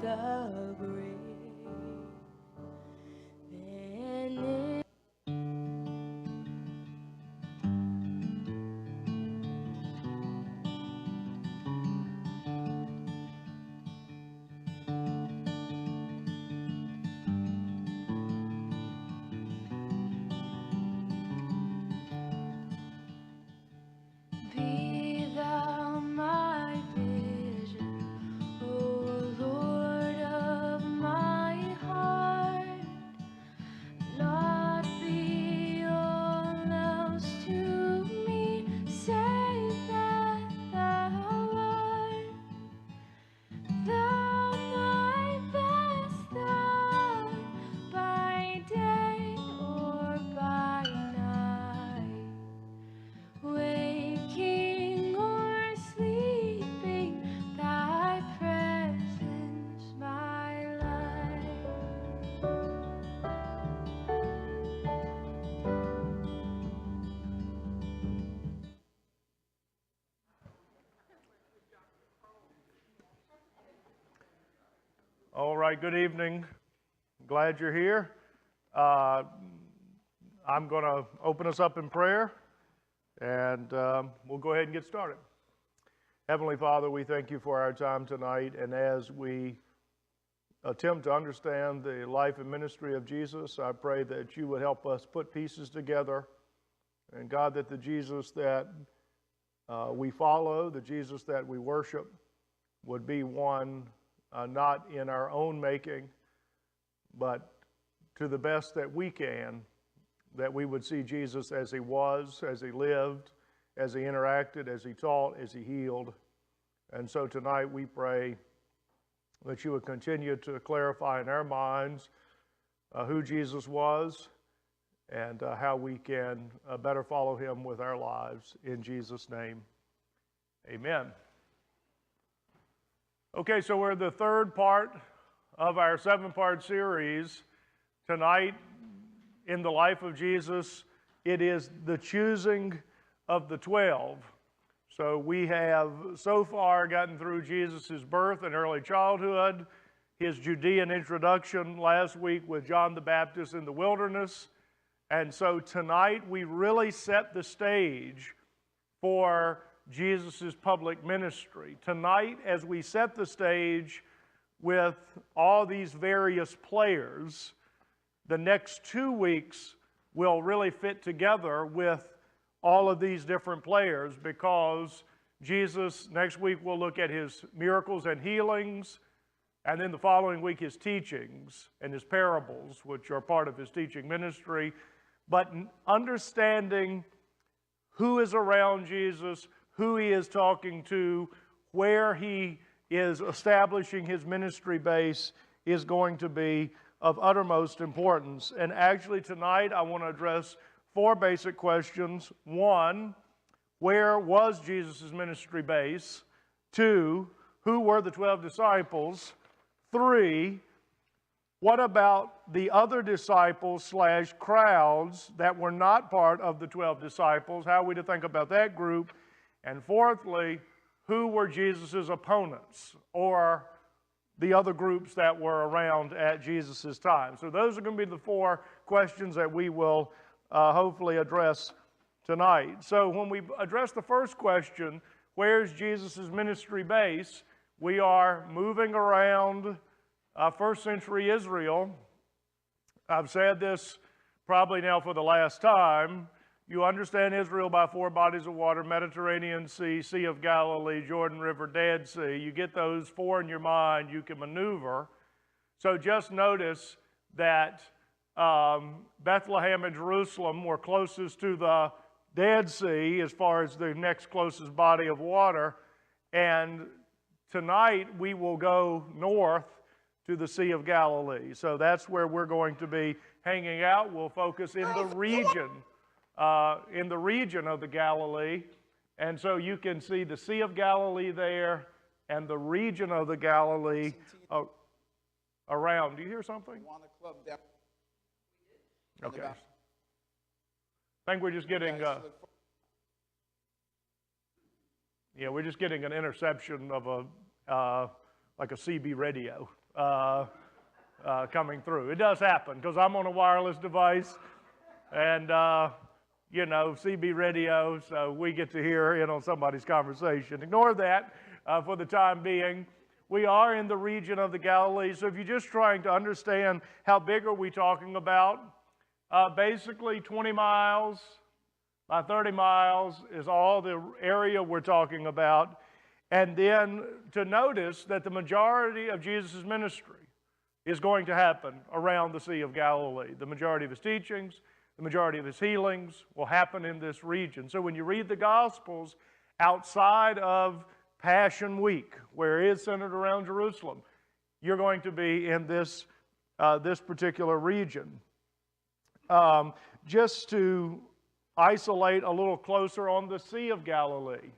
the grave. Then be thou my vision, O Lord of my heart. Not be all else to me, save that thou art. Thou my best thou, by day or by night, waking or sleeping, thy presence my life. All right, good evening. Glad you're here. I'm going to open us up in prayer, and we'll go ahead and get started. Heavenly Father, we thank you for our time tonight, and as we attempt to understand the life and ministry of Jesus, I pray that you would help us put pieces together, and God, that the Jesus that we follow, the Jesus that we worship, would be one not in our own making, but to the best that we can, that we would see Jesus as he was, as he lived, as he interacted, as he taught, as he healed. And so tonight we pray that you would continue to clarify in our minds who Jesus was and how we can better follow him with our lives. In Jesus' name, amen. Okay, so we're in the third part of our 7-part series. Tonight, in the life of Jesus, it is the choosing of the 12. So we have so far gotten through Jesus' birth and early childhood, his Judean introduction last week with John the Baptist in the wilderness. And so tonight we really set the stage for Jesus' public ministry. Tonight, as we set the stage with all these various players, the next 2 weeks will really fit together with all of these different players, because Jesus, next week we'll look at his miracles and healings, and then the following week his teachings and his parables, which are part of his teaching ministry. But understanding who is around Jesus, who he is talking to, where he is establishing his ministry base is going to be of uttermost importance. And actually tonight I want to address 4 basic questions. 1, where was Jesus' ministry base? 2, who were the 12 disciples? 3, what about the other disciples / crowds that were not part of the 12 disciples? How are we to think about that group? And fourthly, who were Jesus' opponents, or the other groups that were around at Jesus' time? So those are going to be the 4 questions that we will hopefully address tonight. So when we address the first question, where's Jesus' ministry base? We are moving around first century Israel. I've said this probably now for the last time. You understand Israel by 4 bodies of water: Mediterranean Sea, Sea of Galilee, Jordan River, Dead Sea. You get those 4 in your mind, you can maneuver. So just notice that Bethlehem and Jerusalem were closest to the Dead Sea as far as the next closest body of water. And tonight we will go north to the Sea of Galilee. So that's where we're going to be hanging out. We'll focus in the region of the Galilee. And so you can see the Sea of Galilee there and the region of the Galilee around. Do you hear something? Okay. I think we're just getting, we're just getting an interception of like a CB radio. coming through. It does happen because I'm on a wireless device and, you know, CB radio, so we get to hear in on somebody's conversation. Ignore that for the time being. We are in the region of the Galilee, so if you're just trying to understand how big are we talking about, basically 20 miles by 30 miles is all the area we're talking about. And then to notice that the majority of Jesus' ministry is going to happen around the Sea of Galilee. The majority of his teachings, the majority of his healings will happen in this region. So when you read the Gospels outside of Passion Week, where it is centered around Jerusalem, you're going to be in this, this particular region. Just to isolate a little closer on the Sea of Galilee.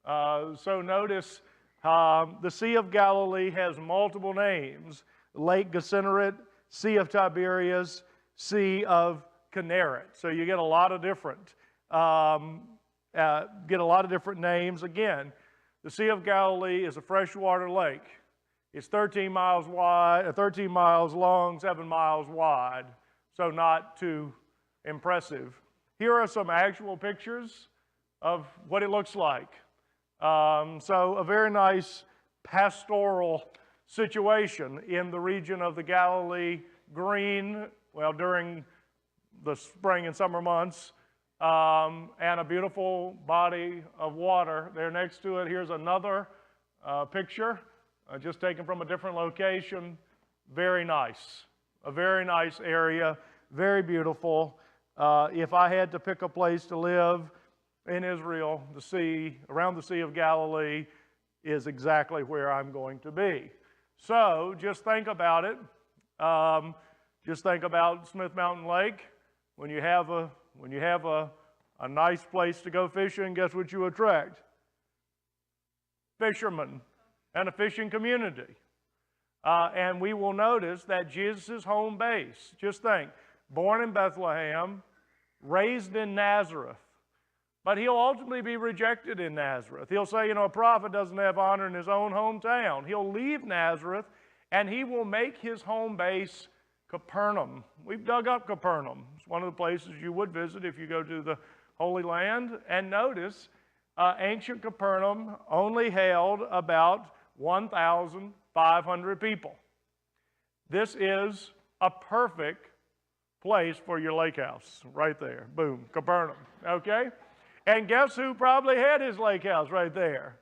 So notice the Sea of Galilee has multiple names. Lake Gennesaret, Sea of Tiberias, Sea of Kinneret. So you get a lot of different names. Again, the Sea of Galilee is a freshwater lake. It's 13 miles wide, 13 miles long, 7 miles wide. So not too impressive. Here are some actual pictures of what it looks like. So a very nice pastoral situation in the region of the Galilee, green, well, during the spring and summer months, and a beautiful body of water there next to it. Here's another picture, just taken from a different location. Very nice, a very nice area, very beautiful. If I had to pick a place to live in Israel, the sea, around the Sea of Galilee is exactly where I'm going to be. So just think about it. Just think about Smith Mountain Lake. When you have a nice place to go fishing, guess what you attract? Fishermen and a fishing community. And we will notice that Jesus' home base, just think, born in Bethlehem, raised in Nazareth. But he'll ultimately be rejected in Nazareth. He'll say, you know, a prophet doesn't have honor in his own hometown. He'll leave Nazareth, and he will make his home base Capernaum. We've dug up Capernaum. It's one of the places you would visit if you go to the Holy Land. And notice, ancient Capernaum only held about 1,500 people. This is a perfect place for your lake house, right there. Boom, Capernaum, okay? And guess who probably had his lake house right there?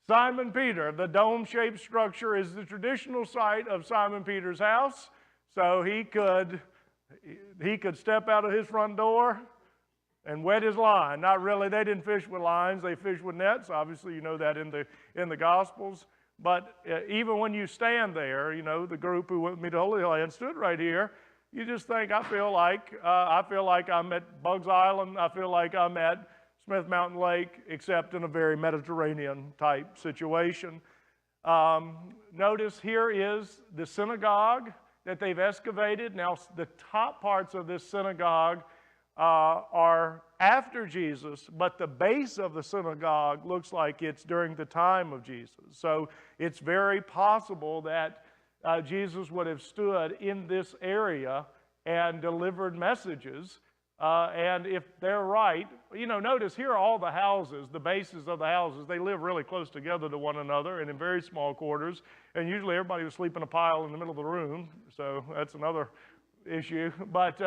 Simon Peter. The dome-shaped structure is the traditional site of Simon Peter's house. So he could step out of his front door and wet his line. Not really, they didn't fish with lines, they fished with nets. Obviously, you know that in the Gospels. But even when you stand there, you know, the group who went with me to Holy Land stood right here. You just think, I feel like I'm at Bugs Island. I feel like I'm at Smith Mountain Lake, except in a very Mediterranean type situation. Notice here is the synagogue that they've excavated. Now, the top parts of this synagogue are after Jesus, but the base of the synagogue looks like it's during the time of Jesus. So it's very possible that Jesus would have stood in this area and delivered messages. And if they're right, you know, notice here are all the houses, the bases of the houses. They live really close together to one another and in very small quarters. And usually everybody would sleep in a pile in the middle of the room. So that's another issue. But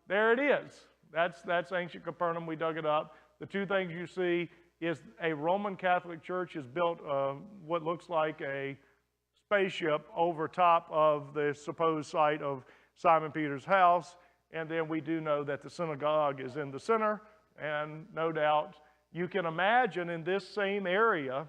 there it is. That's ancient Capernaum. We dug it up. The two things you see is a Roman Catholic church has built what looks like a spaceship over top of the supposed site of Simon Peter's house. And then we do know that the synagogue is in the center. And no doubt you can imagine in this same area,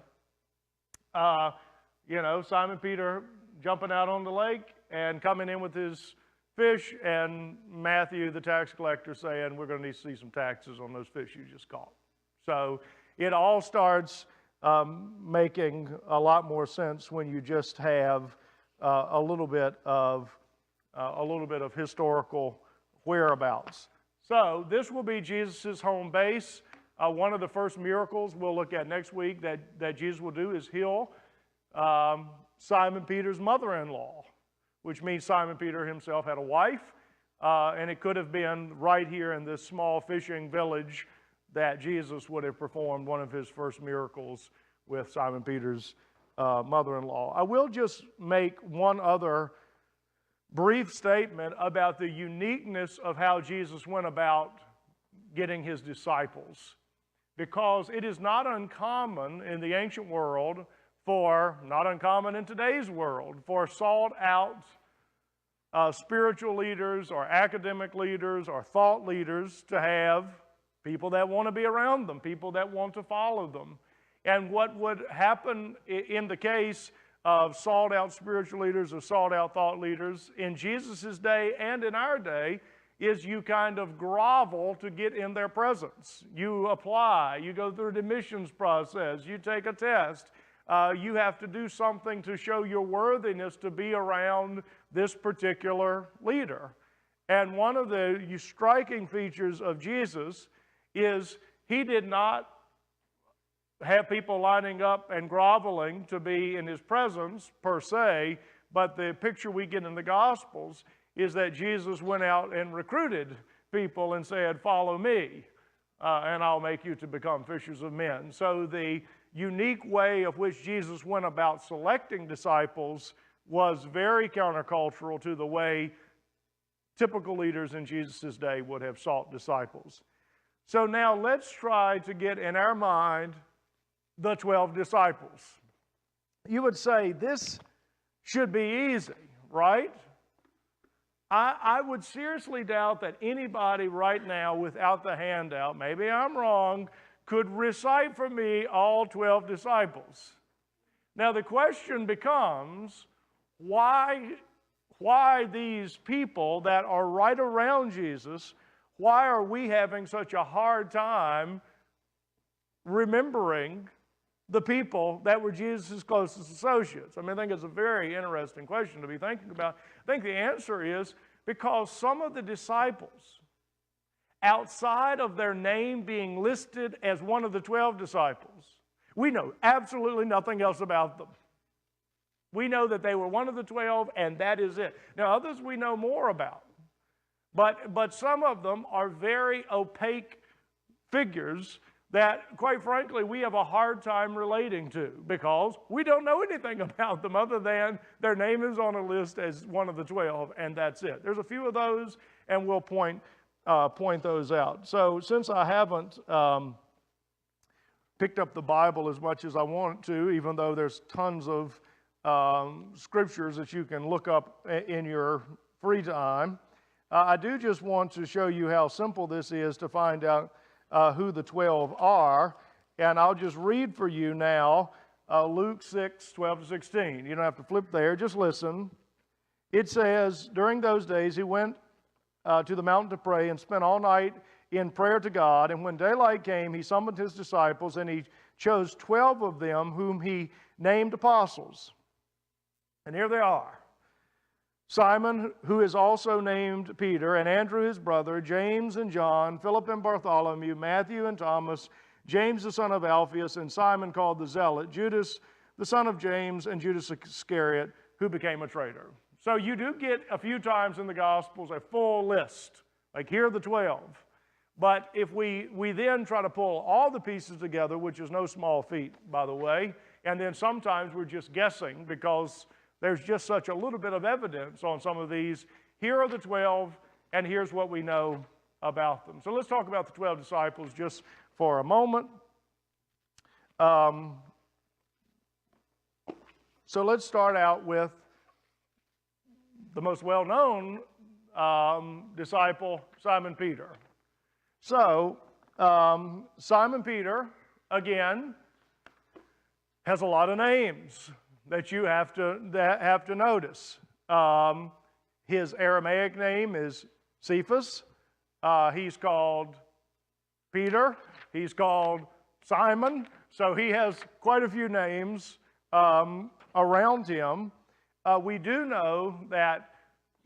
you know, Simon Peter jumping out on the lake and coming in with his fish, and Matthew, the tax collector, saying, we're going to need to see some taxes on those fish you just caught. So it all starts making a lot more sense when you just have a little bit of historical whereabouts. So this will be Jesus' home base. One of the first miracles we'll look at next week that Jesus will do is heal Simon Peter's mother-in-law, which means Simon Peter himself had a wife, and it could have been right here in this small fishing village that Jesus would have performed one of his first miracles with Simon Peter's mother-in-law. I will just make one other brief statement about the uniqueness of how Jesus went about getting his disciples, because it is not uncommon in the ancient world not uncommon in today's world, for sought out spiritual leaders or academic leaders or thought leaders to have people that want to be around them, people that want to follow them. And what would happen in the case of sought out spiritual leaders or sought out thought leaders in Jesus' day and in our day is you kind of grovel to get in their presence. You apply, you go through the admissions process, you take a test. You have to do something to show your worthiness to be around this particular leader. And one of the striking features of Jesus is he did not have people lining up and groveling to be in his presence per se, but the picture we get in the Gospels is that Jesus went out and recruited people and said, "Follow me, and I'll make you to become fishers of men." So the unique way of which Jesus went about selecting disciples was very countercultural to the way typical leaders in Jesus' day would have sought disciples. So now let's try to get in our mind the 12 disciples. You would say this should be easy, right? I would seriously doubt that anybody right now without the handout, maybe I'm wrong, could recite for me all 12 disciples. Now the question becomes, why these people that are right around Jesus, why are we having such a hard time remembering the people that were Jesus' closest associates? I think it's a very interesting question to be thinking about. I think the answer is because some of the disciples, outside of their name being listed as one of the 12 disciples, we know absolutely nothing else about them. We know that they were one of the 12, and that is it. Now, others we know more about. But some of them are very opaque figures that, quite frankly, we have a hard time relating to because we don't know anything about them other than their name is on a list as one of the 12, and that's it. There's a few of those, and we'll point those out. So since I haven't picked up the Bible as much as I want to, even though there's tons of scriptures that you can look up in your free time, I do just want to show you how simple this is to find out who the 12 are. And I'll just read for you now Luke 6, 12 to 16. You don't have to flip there, just listen. It says, during those days he went to the mountain to pray and spent all night in prayer to God. And when daylight came, he summoned his disciples, and he chose 12 of them whom he named apostles. And here they are: Simon, who is also named Peter, and Andrew his brother, James and John, Philip and Bartholomew, Matthew and Thomas, James the son of Alphaeus, and Simon called the Zealot, Judas the son of James, and Judas Iscariot, who became a traitor. So you do get a few times in the Gospels a full list, like here are the 12. But if we then try to pull all the pieces together, which is no small feat, by the way, and then sometimes we're just guessing because there's just such a little bit of evidence on some of these. Here are the 12, and here's what we know about them. So let's talk about the 12 disciples just for a moment. So let's start out with the most well-known disciple, Simon Peter. So Simon Peter, again, has a lot of names that you have to notice. His Aramaic name is Cephas. He's called Peter. He's called Simon. So he has quite a few names around him. We do know that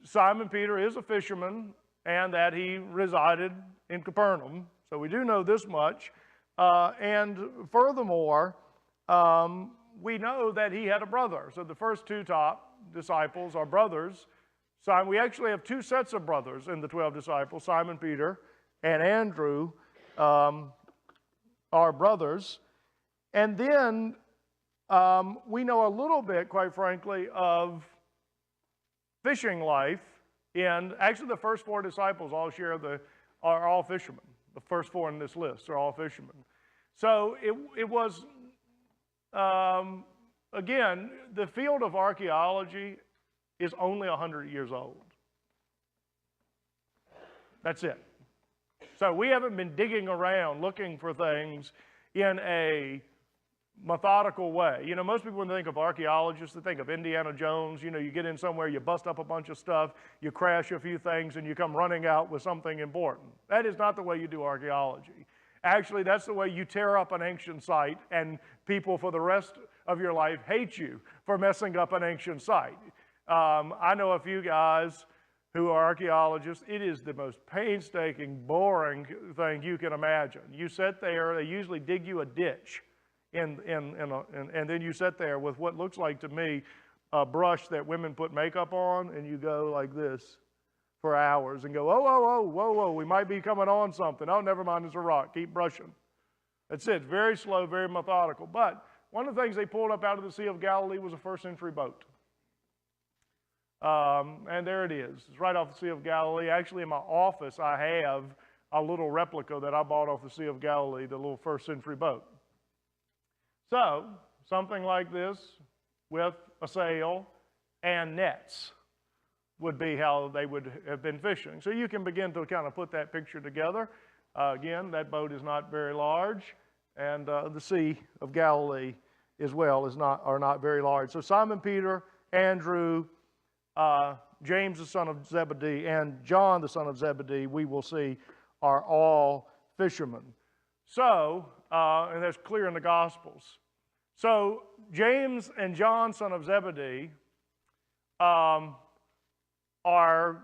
Simon Peter is a fisherman and that he resided in Capernaum. So we do know this much. And furthermore, we know that he had a brother. So the first two top disciples are brothers. Simon, we actually have two sets of brothers in the 12 disciples, Simon Peter and Andrew are brothers. And then we know a little bit, quite frankly, of fishing life. And actually the first four disciples all are all fishermen. The first four in this list are all fishermen. So it was, again, the field of archaeology is only 100 years old. That's it. So we haven't been digging around looking for things in a methodical way. You know, most people, when they think of archaeologists, they think of Indiana Jones. You know, you get in somewhere, you bust up a bunch of stuff, you crash a few things, and you come running out with something important. That is not the way you do archaeology. Actually, that's the way you tear up an ancient site, and people for the rest of your life hate you for messing up an ancient site. I know a few guys who are archaeologists. It is the most painstaking, boring thing you can imagine. You sit there, they usually dig you a ditch, and then you sit there with what looks like to me a brush that women put makeup on, and you go like this for hours and go, whoa, we might be coming on something. Oh, never mind, it's a rock. Keep brushing. That's it. Very slow, very methodical. But one of the things they pulled up out of the Sea of Galilee was a first-century boat. And there it is. It's right off the Sea of Galilee. Actually, in my office, I have a little replica that I bought off the Sea of Galilee, the little first-century boat. So, something like this with a sail and nets would be how they would have been fishing. So you can begin to kind of put that picture together. Again, that boat is not very large, and the Sea of Galilee as well are not very large. So Simon Peter, Andrew, James the son of Zebedee, and John the son of Zebedee, we will see, are all fishermen. So, and that's clear in the Gospels. So James and John son of Zebedee are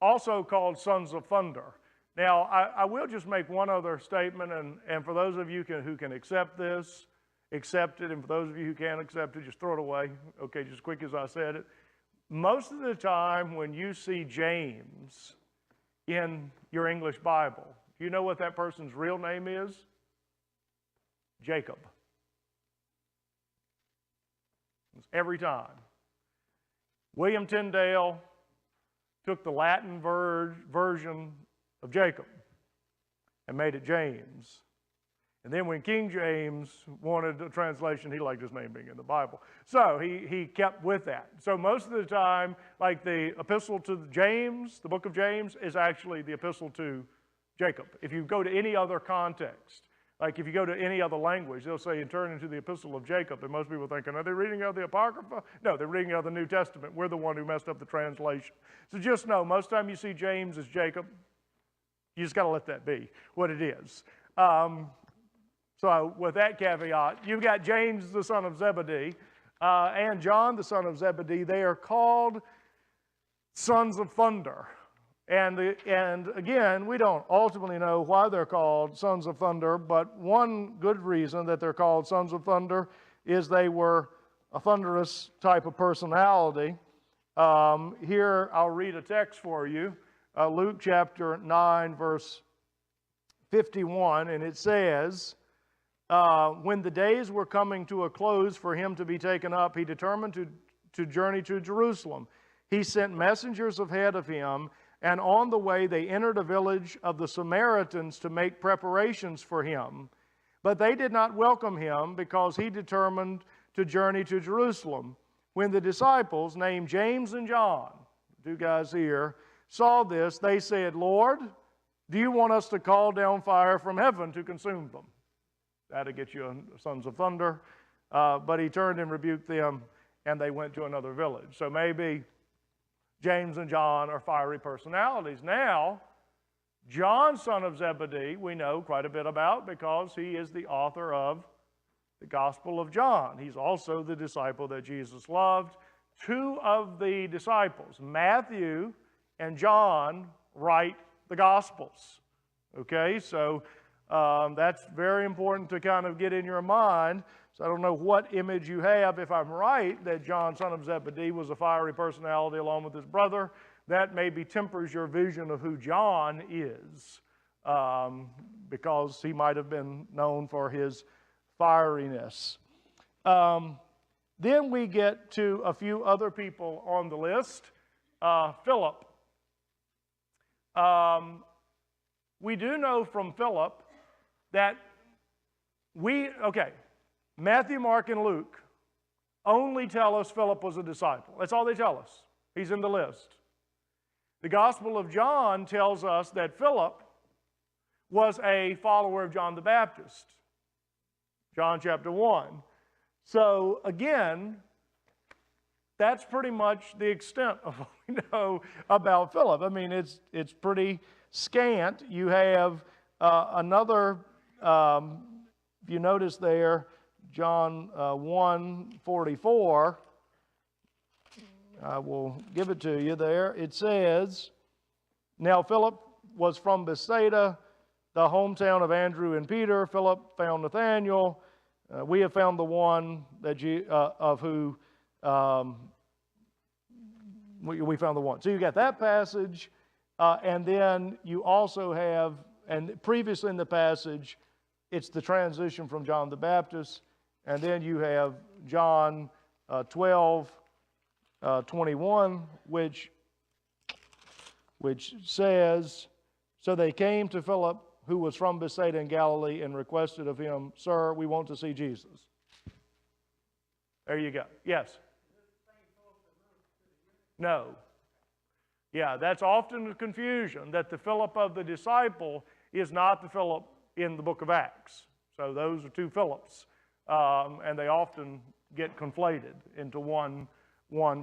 also called sons of thunder. Now, I will just make one other statement, and for those of you who can accept this, accept it, and for those of you who can't accept it, just throw it away, okay, just as quick as I said it. Most of the time when you see James in your English Bible, you know what that person's real name is? Jacob. It's every time. William Tyndale took the Latin version of Jacob and made it James. And then when King James wanted a translation, he liked his name being in the Bible. So he kept with that. So most of the time, like the epistle to James, the book of James, is actually the epistle to Jacob. If you go to any other context, like if you go to any other language, they'll say, and turn into the epistle of Jacob. And most people are thinking, are they reading out of the Apocrypha? No, they're reading out of the New Testament. We're the one who messed up the translation. So just know, most of the time you see James as Jacob, you just got to let that be what it is. So with that caveat, you've got James the son of Zebedee and John the son of Zebedee. They are called sons of thunder. And again, we don't ultimately know why they're called sons of thunder, but one good reason that they're called sons of thunder is they were a thunderous type of personality. Here, I'll read a text for you, Luke chapter 9, verse 51, and it says, when the days were coming to a close for him to be taken up, he determined to journey to Jerusalem. He sent messengers ahead of him, and on the way they entered a village of the Samaritans to make preparations for him. But they did not welcome him because he determined to journey to Jerusalem. When the disciples, named James and John, two guys here, saw this, they said, Lord, do you want us to call down fire from heaven to consume them? That'll get you sons of thunder. But he turned and rebuked them, and they went to another village. So maybe James and John are fiery personalities. Now, John, son of Zebedee, we know quite a bit about because he is the author of the Gospel of John. He's also the disciple that Jesus loved. Two of the disciples, Matthew and John, write the Gospels. Okay, so that's very important to kind of get in your mind. So I don't know what image you have. If I'm right that John, son of Zebedee, was a fiery personality along with his brother, that maybe tempers your vision of who John is, because he might have been known for his fieriness. Then we get to a few other people on the list. Philip. We do know from Philip that Matthew, Mark, and Luke only tell us Philip was a disciple. That's all they tell us. He's in the list. The Gospel of John tells us that Philip was a follower of John the Baptist. John chapter 1. So again, that's pretty much the extent of what we know about Philip. I mean, it's pretty scant. You have another, if you notice there, John 1:44. I will give it to you there. It says, "Now Philip was from Bethsaida, the hometown of Andrew and Peter. Philip found Nathanael. We have found the one that we found the one." So you got that passage, and then you also have, and previously in the passage, it's the transition from John the Baptist, and then you have John 12:21, which says, "So they came to Philip, who was from Bethsaida in Galilee, and requested of him, 'Sir, we want to see Jesus.'" There you go. Yes? No. Yeah, that's often the confusion, that the Philip of the disciple is not the Philip in the book of Acts. So those are two Philips, and they often get conflated into one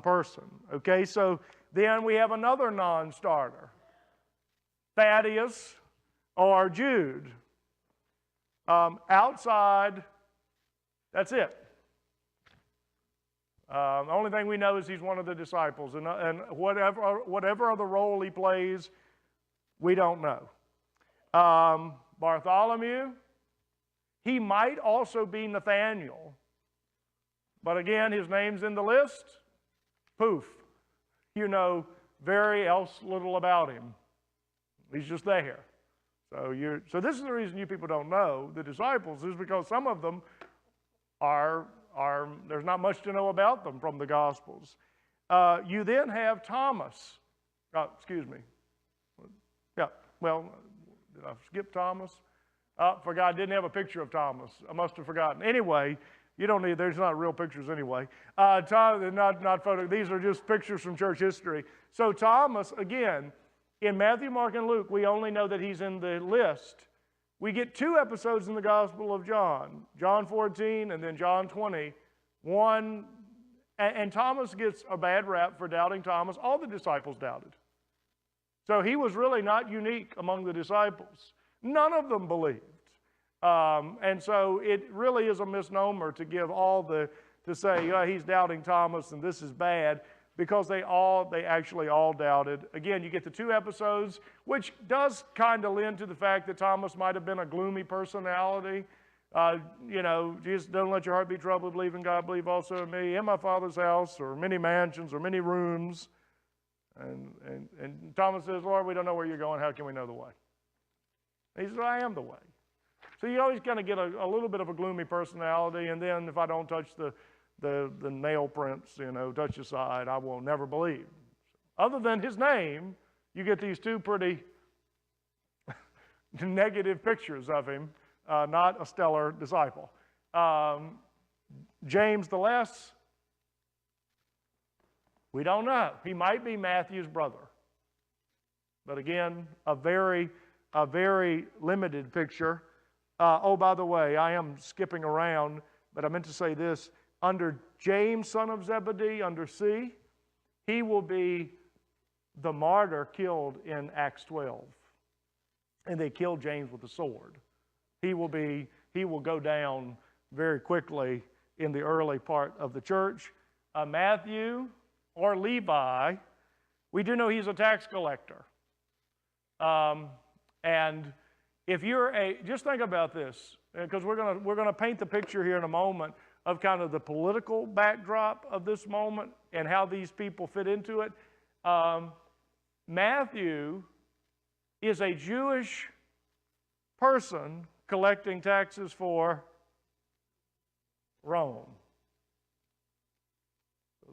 person. Okay, so then we have another non-starter, Thaddeus or Jude. Outside, that's it. The only thing we know is he's one of the disciples, and whatever other role he plays, we don't know. Bartholomew, he might also be Nathaniel, but again, his name's in the list. Poof. You know very else little about him. He's just there. So this is the reason you people don't know the disciples, is because some of them are there's not much to know about them from the Gospels. You then have Thomas. Excuse me. Yeah, well, did I skip Thomas? Forgot, I didn't have a picture of Thomas. I must have forgotten. Anyway, you don't need, there's not real pictures anyway. Not photo, these are just pictures from church history. So Thomas, again, in Matthew, Mark, and Luke, we only know that he's in the list. We get two episodes in the Gospel of John, John 14 and then John 20. And Thomas gets a bad rap for doubting Thomas. All the disciples doubted. So he was really not unique among the disciples. None of them believed. And so it really is a misnomer to give to say, he's doubting Thomas and this is bad, because they actually all doubted. Again, you get the two episodes, which does kind of lend to the fact that Thomas might have been a gloomy personality. Jesus, don't let your heart be troubled, believe in God, believe also in me. In my Father's house are many mansions or many rooms. And Thomas says, "Lord, we don't know where you're going. How can we know the way?" He says, "I am the way." So you always kind of get a little bit of a gloomy personality, and then if I don't touch the nail prints, touch the side, I will never believe. Other than his name, you get these two pretty negative pictures of him, not a stellar disciple. James the Less, we don't know. He might be Matthew's brother. But again, a very limited picture. By the way, I am skipping around, but I meant to say this. Under James, son of Zebedee, under C, he will be the martyr killed in Acts 12. And they killed James with a sword. He will go down very quickly in the early part of the church. Matthew or Levi, we do know he's a tax collector. And if you're just think about this, because we're going to paint the picture here in a moment of kind of the political backdrop of this moment and how these people fit into it. Matthew is a Jewish person collecting taxes for Rome. So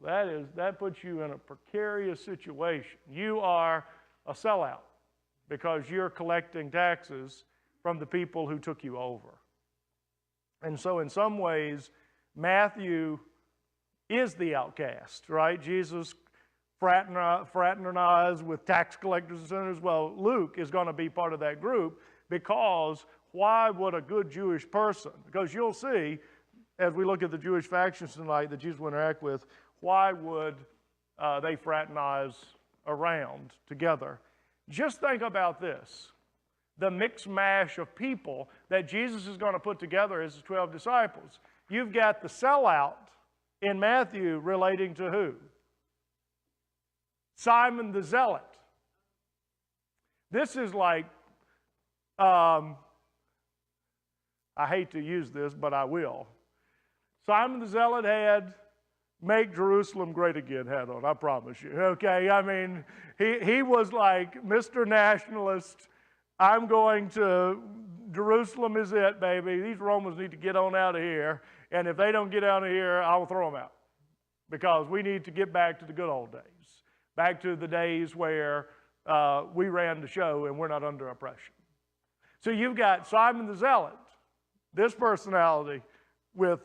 that puts you in a precarious situation. You are a sellout because you're collecting taxes from the people who took you over. And so in some ways, Matthew is the outcast, right? Jesus fraternized with tax collectors and sinners. Well, Luke is going to be part of that group because why would a good Jewish person, because you'll see as we look at the Jewish factions tonight that Jesus will interact with, why would they fraternize around together? Just think about this. The mix mash of people that Jesus is going to put together as his 12 disciples. You've got the sellout in Matthew relating to who? Simon the Zealot. This is like, I hate to use this, but I will. Simon the Zealot had "Make Jerusalem Great Again" hat on, I promise you. Okay, I mean, he was like Mr. Nationalist. I'm going to, Jerusalem is it, baby. These Romans need to get on out of here. And if they don't get out of here, I'll throw them out. Because we need to get back to the good old days. Back to the days where we ran the show and we're not under oppression. So you've got Simon the Zealot, this personality, with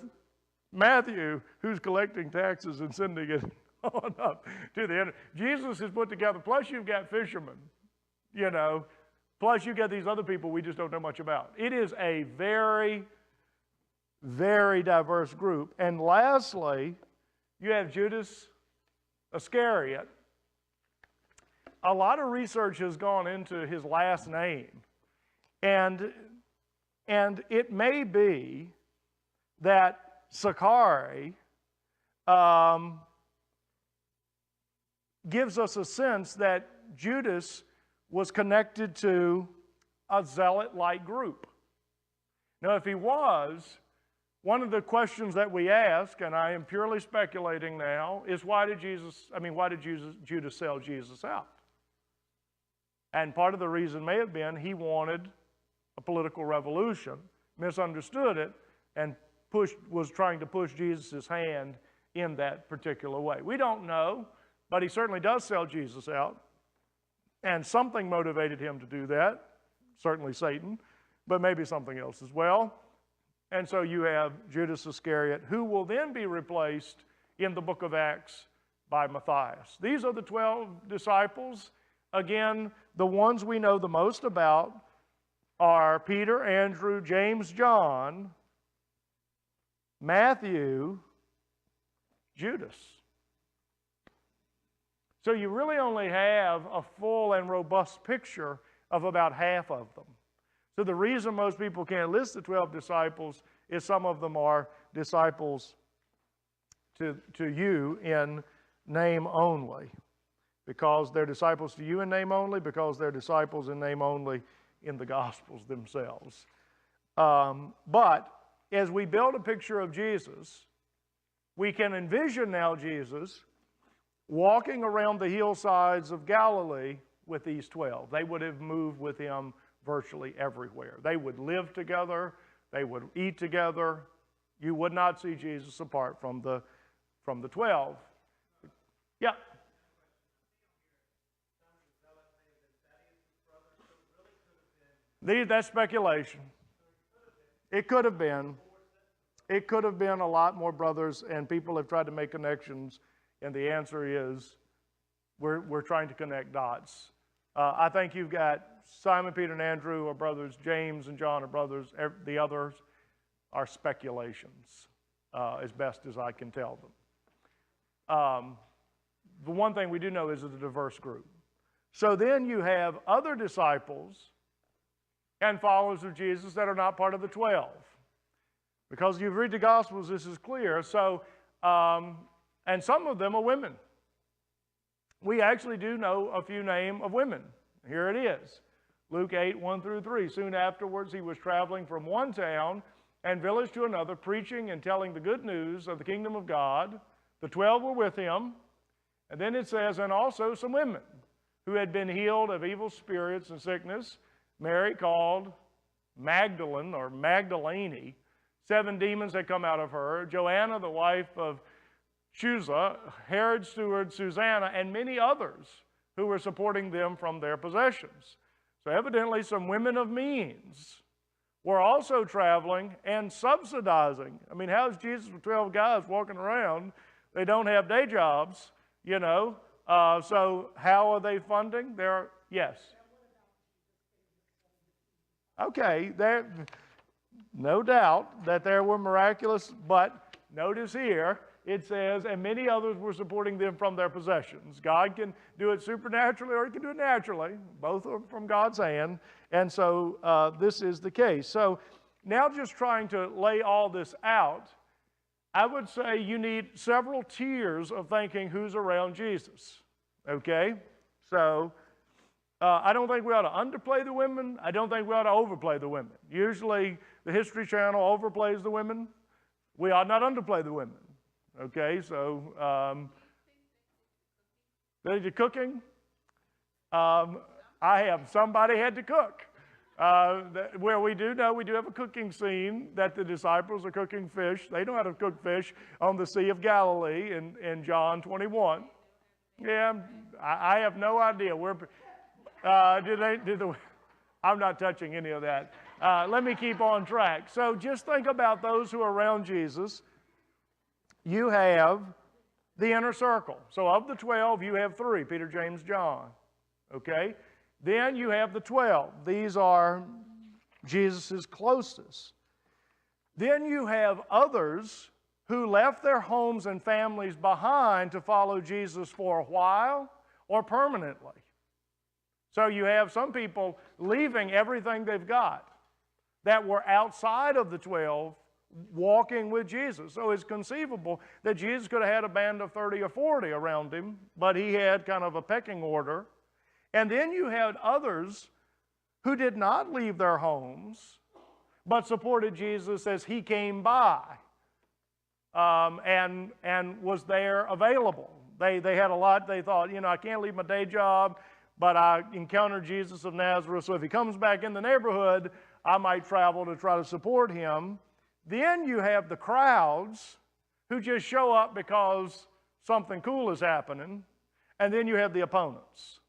Matthew, who's collecting taxes and sending it on up to the end. Jesus is put together, plus you've got fishermen, you know, plus you got these other people we just don't know much about. It is a very, very diverse group. And lastly, you have Judas Iscariot. A lot of research has gone into his last name. And it may be that Sakari gives us a sense that Judas was connected to a zealot-like group. Now, if he was, one of the questions that we ask, and I am purely speculating now, is why did Judas sell Jesus out? And part of the reason may have been he wanted a political revolution, misunderstood it, and was trying to push Jesus' hand in that particular way. We don't know, but he certainly does sell Jesus out. And something motivated him to do that, certainly Satan, but maybe something else as well. And so you have Judas Iscariot, who will then be replaced in the book of Acts by Matthias. These are the 12 disciples. Again, the ones we know the most about are Peter, Andrew, James, John, Matthew, Judas. So you really only have a full and robust picture of about half of them. So the reason most people can't list the 12 disciples is some of them are disciples to you in name only. Because they're disciples to you in name only, because they're disciples in name only in the Gospels themselves. But as we build a picture of Jesus, we can envision now Jesus walking around the hillsides of Galilee with these 12. They would have moved with him virtually everywhere. They would live together. They would eat together. You would not see Jesus apart from the 12. Yeah. That's speculation. It could have been. It could have been a lot more brothers, and people have tried to make connections, and the answer is we're trying to connect dots. I think you've got Simon, Peter, and Andrew are brothers. James and John are brothers. The others are speculations, as best as I can tell them. The one thing we do know is it's a diverse group. So then you have other disciples and followers of Jesus that are not part of the 12. Because you read the Gospels, this is clear. So, and some of them are women. We actually do know a few names of women. Here it is. Luke 8, 1 through 3. Soon afterwards, he was traveling from one town and village to another, preaching and telling the good news of the kingdom of God. The 12 were with him. And then it says, and also some women who had been healed of evil spirits and sickness. Mary, called Magdalene or Magdalene, 7 demons had come out of her. Joanna, the wife of Chuza, Herod's steward, Susanna, and many others who were supporting them from their possessions. So evidently some women of means were also traveling and subsidizing. I mean, how is Jesus with 12 guys walking around? They don't have day jobs, you know. So how are they funding? Yes. Okay, no doubt that there were miraculous, but notice here, it says, and many others were supporting them from their possessions. God can do it supernaturally or he can do it naturally. Both are from God's hand. And so this is the case. So now just trying to lay all this out, I would say you need several tiers of thinking who's around Jesus. Okay? So I don't think we ought to underplay the women. I don't think we ought to overplay the women. Usually the History Channel overplays the women. We ought not underplay the women. Okay, so the cooking. Somebody had to cook. Where we do have a cooking scene that the disciples are cooking fish. They know how to cook fish on the Sea of Galilee in John 21. Yeah, I have no idea. I'm not touching any of that. Let me keep on track. So just think about those who are around Jesus. You have the inner circle. So of the 12, you have 3, Peter, James, John. Okay? Then you have the 12. These are Jesus' closest. Then you have others who left their homes and families behind to follow Jesus for a while or permanently. So you have some people leaving everything they've got that were outside of the 12 walking with Jesus. So it's conceivable that Jesus could have had a band of 30 or 40 around him, but he had kind of a pecking order. And then you had others who did not leave their homes, but supported Jesus as he came by and was there available. They had a lot. They thought, I can't leave my day job, but I encountered Jesus of Nazareth, so if he comes back in the neighborhood, I might travel to try to support him. Then you have the crowds who just show up because something cool is happening. And then you have the opponents.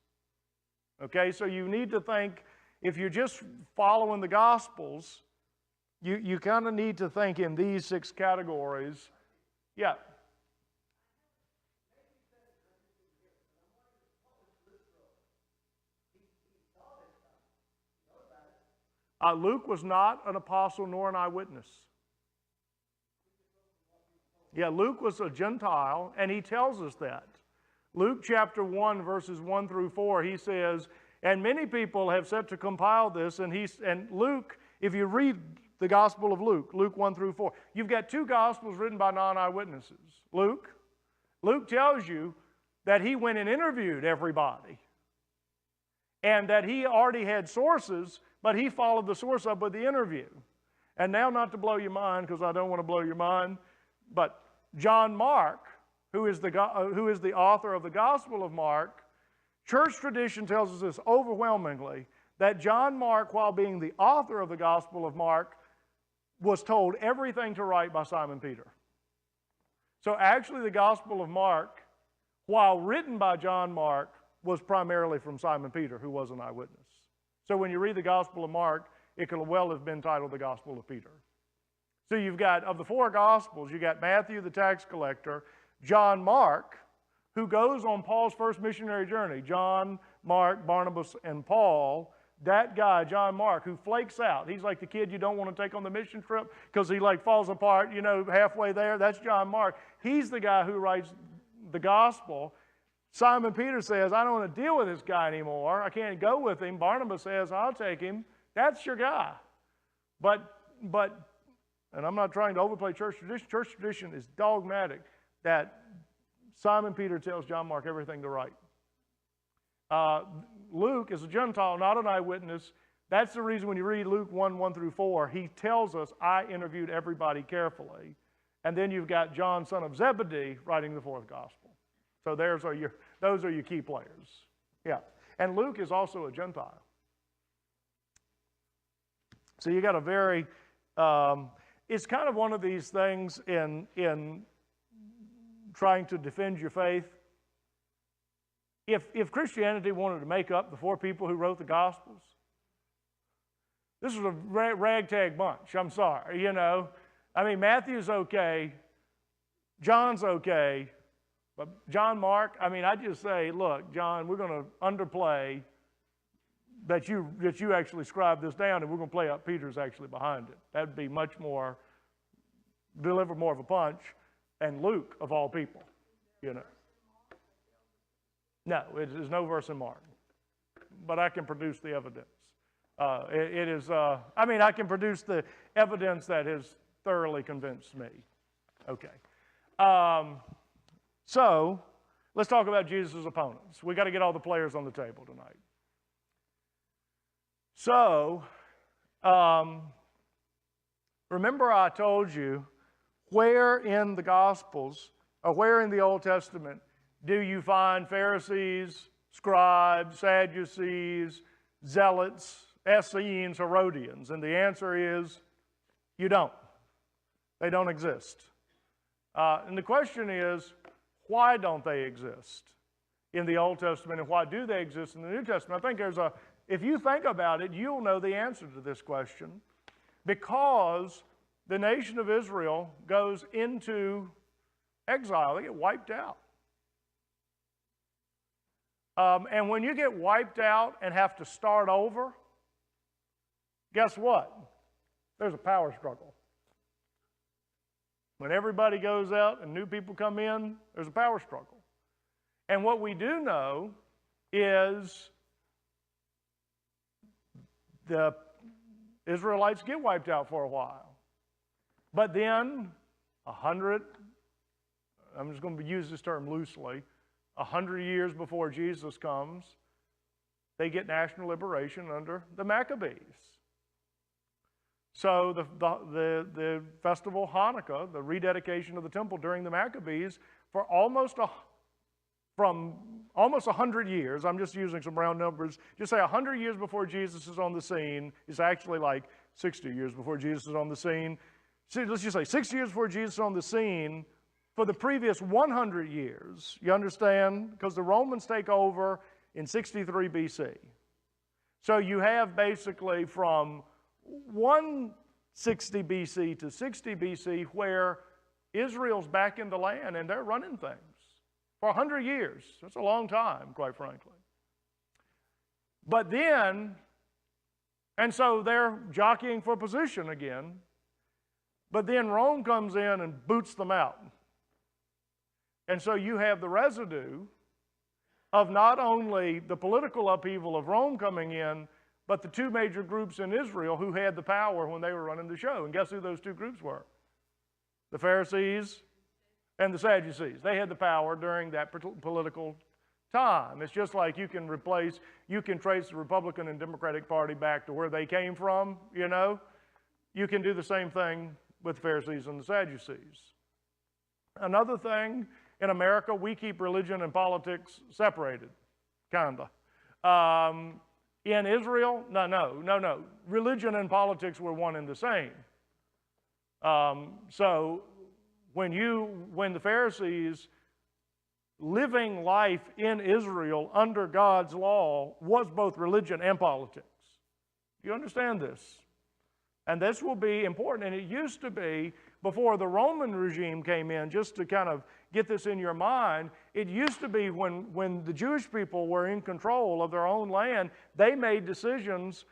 Okay, so you need to think, if you're just following the Gospels, you kind of need to think in these 6 categories. Yeah. Luke was not an apostle nor an eyewitness. Yeah, Luke was a Gentile, and he tells us that. Luke chapter 1, verses 1 through 4, he says, and many people have set to compile this, and Luke, if you read the Gospel of Luke, Luke 1 through 4, you've got 2 Gospels written by non-eyewitnesses. Luke tells you that he went and interviewed everybody, and that he already had sources, but he followed the source up with the interview. And now, not to blow your mind, because I don't want to blow your mind, but John Mark, who is the author of the Gospel of Mark, church tradition tells us this overwhelmingly, that John Mark, while being the author of the Gospel of Mark, was told everything to write by Simon Peter. So actually the Gospel of Mark, while written by John Mark, was primarily from Simon Peter, who was an eyewitness. So when you read the Gospel of Mark, it could well have been titled the Gospel of Peter. So you've got, of the 4 Gospels, you've got Matthew the tax collector, John Mark, who goes on Paul's first missionary journey. John, Mark, Barnabas, and Paul. That guy, John Mark, who flakes out. He's like the kid you don't want to take on the mission trip because he falls apart, halfway there. That's John Mark. He's the guy who writes the gospel. Simon Peter says, I don't want to deal with this guy anymore. I can't go with him. Barnabas says, I'll take him. That's your guy. But, and I'm not trying to overplay church tradition. Church tradition is dogmatic that Simon Peter tells John Mark everything to write. Luke is a Gentile, not an eyewitness, That's the reason when you read Luke 1 through 4, he tells us, I interviewed everybody carefully. And then you've got John, son of Zebedee, writing the fourth gospel. So those are your key players. Yeah. And Luke is also a Gentile. So you got a very, it's kind of one of these things in trying to defend your faith. If Christianity wanted to make up the four people who wrote the Gospels, this was a ragtag bunch. I'm sorry, you know. I mean, Matthew's okay, John's okay, but John Mark, I mean, I just say, look, John, we're going to underplay that you actually scribed this down, and we're going to play up Peter's actually behind it. That'd be much more, deliver more of a punch, and Luke, of all people, you know. No, there's no verse in Mark, but I can produce the evidence. I mean, I can produce the evidence that has thoroughly convinced me. Okay. So, let's talk about Jesus' opponents. We got to get all the players on the table tonight. So, remember I told you where in the Gospels, or where in the Old Testament, do you find Pharisees, scribes, Sadducees, zealots, Essenes, Herodians? And the answer is, you don't. They don't exist. And the question is, why don't they exist in the Old Testament, and why do they exist in the New Testament? I think if you think about it, you'll know the answer to this question. Because the nation of Israel goes into exile, they get wiped out. And when you get wiped out and have to start over, guess what? There's a power struggle. When everybody goes out and new people come in, there's a power struggle. And what we do know is the Israelites get wiped out for a while. But then, I'm just going to use this term loosely, 100 years before Jesus comes, they get national liberation under the Maccabees. So the festival Hanukkah, the rededication of the temple during the Maccabees, from almost 100 years, I'm just using some round numbers, just say 100 years before Jesus is on the scene, it's actually like 60 years before Jesus is on the scene. So let's just say 60 years before Jesus is on the scene, for the previous 100 years, you understand? Because the Romans take over in 63 BC. So you have basically from 160 BC to 60 BC where Israel's back in the land and they're running things for 100 years. That's a long time, quite frankly. But then, and so they're jockeying for position again, but then Rome comes in and boots them out. And so you have the residue of not only the political upheaval of Rome coming in, but the two major groups in Israel who had the power when they were running the show. And guess who those two groups were? The Pharisees and the Sadducees. They had the power during that political time. It's just like you can trace the Republican and Democratic Party back to where they came from, you know. You can do the same thing with the Pharisees and the Sadducees. Another thing, in America, we keep religion and politics separated, kinda. In Israel, no. Religion and politics were one and the same. So when the Pharisees living life in Israel under God's law was both religion and politics. You understand this? And this will be important. And it used to be, before the Roman regime came in, just to kind of get this in your mind, it used to be when the Jewish people were in control of their own land, they made decisions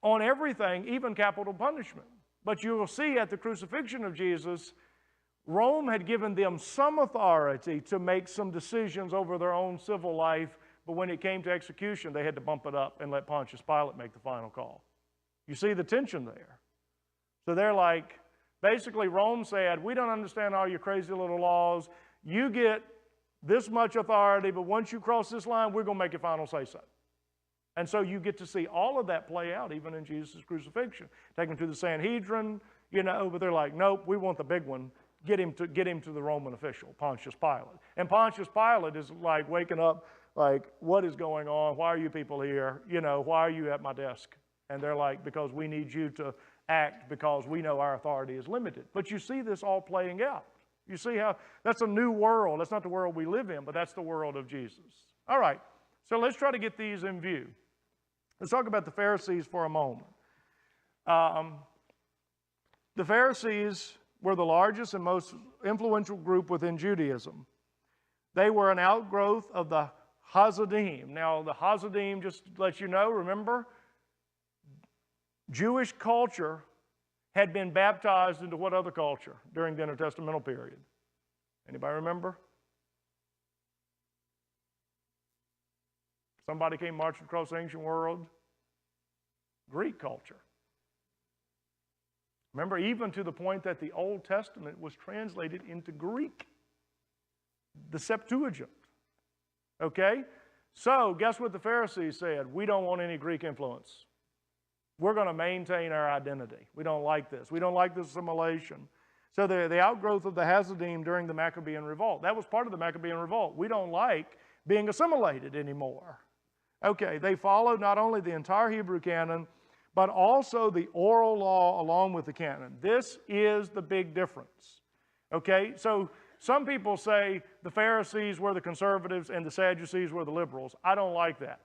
on everything, even capital punishment. But you will see at the crucifixion of Jesus, Rome had given them some authority to make some decisions over their own civil life, but when it came to execution, they had to bump it up and let Pontius Pilate make the final call. You see the tension there. So they're like, basically Rome said, we don't understand all your crazy little laws. You get this much authority, but once you cross this line, we're going to make a final say-so. And so you get to see all of that play out even in Jesus' crucifixion. Take him to the Sanhedrin, but they're like, nope, we want the big one. Get him to the Roman official, Pontius Pilate. And Pontius Pilate is like waking up like, what is going on? Why are you people here? Why are you at my desk? And they're like, because we need you to act because we know our authority is limited. But you see this all playing out. You see how that's a new world. That's not the world we live in, but that's the world of Jesus. All right, so let's try to get these in view. Let's talk about the Pharisees for a moment. The Pharisees were the largest and most influential group within Judaism. They were an outgrowth of the Hasidim. Now, the Hasidim, just to let you know, remember, Jewish culture had been baptized into what other culture during the intertestamental period? Anybody remember? Somebody came marching across the ancient world? Greek culture. Remember, even to the point that the Old Testament was translated into Greek, the Septuagint. Okay? So, guess what the Pharisees said? We don't want any Greek influence. We're going to maintain our identity. We don't like this. We don't like this assimilation. So they're the outgrowth of the Hasidim during the Maccabean revolt. That was part of the Maccabean revolt. We don't like being assimilated anymore. Okay, they followed not only the entire Hebrew canon, but also the oral law along with the canon. This is the big difference. Okay, so some people say the Pharisees were the conservatives and the Sadducees were the liberals. I don't like that.